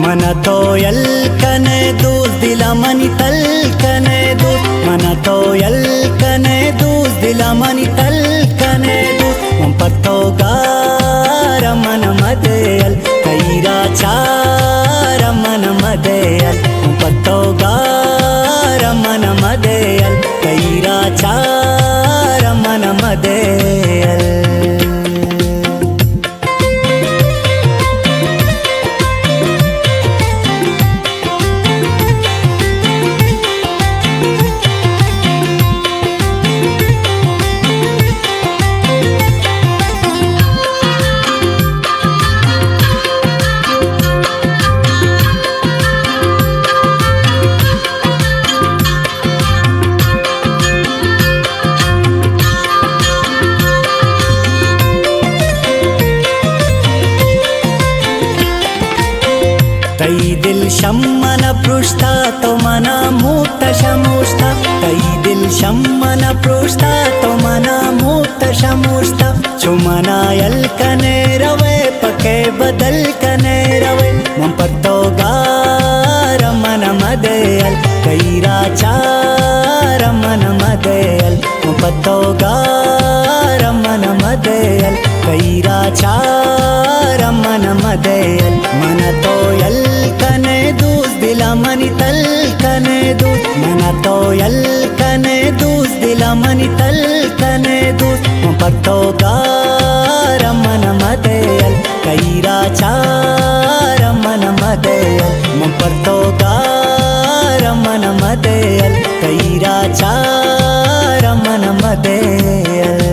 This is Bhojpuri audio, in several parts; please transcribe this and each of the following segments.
मनतो यल्कने दूस दिला मनी तल्कने दूस मनतो यल्कने दूस दिला मनी तल्कने दूस मंपतो गार मन मदेयल कैरा चार मन मदेयल मंपतो गार मन मदेयल कैरा चार मन मदेयल तई दिल शम्मन पृष्ठा तो मना मुक्त शमुष्टा तई दिल शम्मन पृष्ठा तो मना मुक्त शमुष्टा चुमना यल्कने रवे पके बदल कने रवे मंपतो गार मन मदेयल कैरा चार मन मदेयल मंपतो गार मन मदेयल कैरा चार मन मदेयल मन तो यल्कने दूस दिला मनी तल्कने दूस मन तो यल्कने दूस दिला मनी तल्कने दूस मंपतो गार मन मदेयल कैरा चार मन मदेयल मंपतो गार मन मदेयल कैरा चार मन मदेयल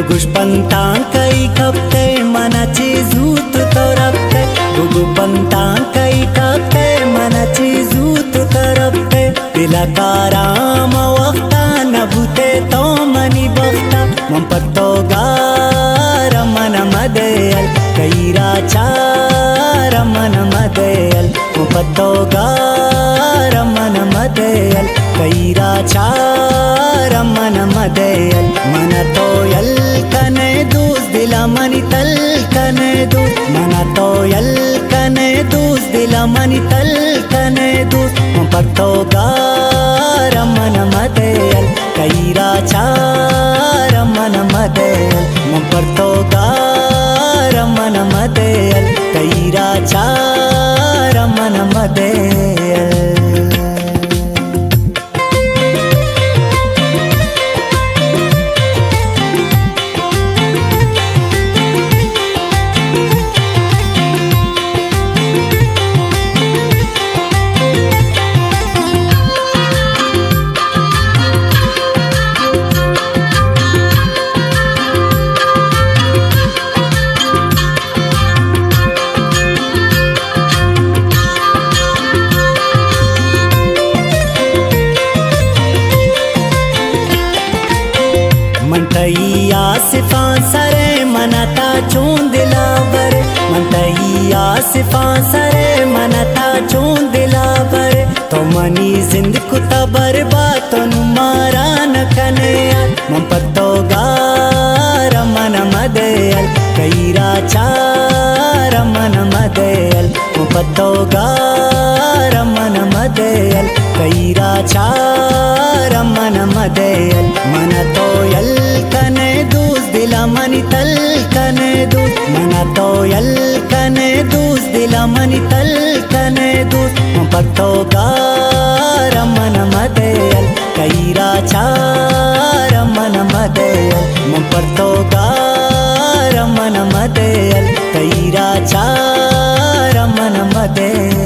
गुगुष्पंतांकई कपते मनाची झूत तरपते गुगुपंतांकई कपते मनाची झूत तरपते तिलकाराम वक्ता नभूते तो मनी बख्ता मंपतो गार मन मदेयल कैरा चार मन मदेयल मंपतो गार मन मदेयल कैरा चार मन मदेयल मन तो यल्कने दूस दिला मनी तल्कने दूस मन तो यल्कने दूस दिला मनी तल्कने दूस मंपतो गार मन मदेयल कैरा चार मन मदेयल मंपतो गार मन मदेयल कैरा चार मन मदेयल मनतई आसिफा सरे मनता चूं दिलावर मनतई आसिफा सरे मनता चूं दिलावर तो मनी जिंद कुता बर्बाद तो मारा न कने मंपतो गार मन मदेयल कैरा चार मन मदेयल मंपतो गार मन मदेयल कैरा चार मन मदेयल मन तो यल्कने दूस दिला मनी तल्कने दूस मन तो यल्कने दूस दिला मनी तल्कने दूस मंपतो गार मन मदेयल कैरा चार मन मदेयल मंपतो गार मन मदेयल कैरा चार मन मदेयल।